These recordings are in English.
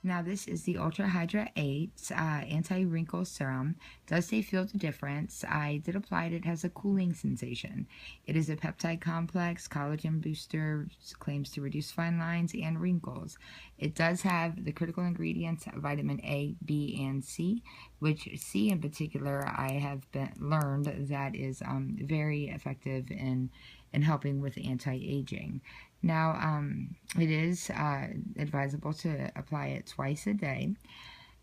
Now, this is the Ultra Hydra 8 anti-wrinkle serum. It does say feel the difference. I did apply it. It has a cooling sensation. It is a peptide complex, collagen booster, claims to reduce fine lines and wrinkles. It does have the critical ingredients, vitamin A, B, and C, which C in particular I have learned that is very effective in helping with anti-aging. Now, it is advisable to apply it twice a day.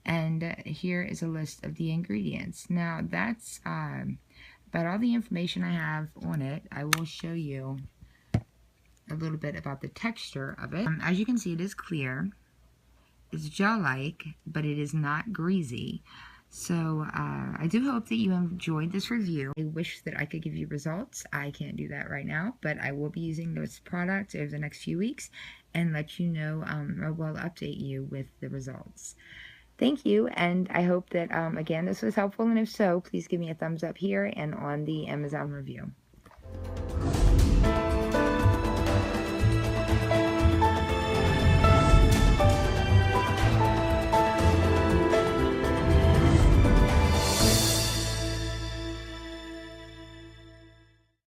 And here is a list of the ingredients. Now, that's about all the information I have on it. I will show you a little bit about the texture of it. As you can see, it is clear. It's gel-like, but it is not greasy. So I do hope that you enjoyed this review. I wish that I could give you results. I can't do that right now, but I will be using this product over the next few weeks and let you know, or will update you with the results. Thank you, and I hope that, again, this was helpful, and if so, please give me a thumbs up here and on the Amazon review.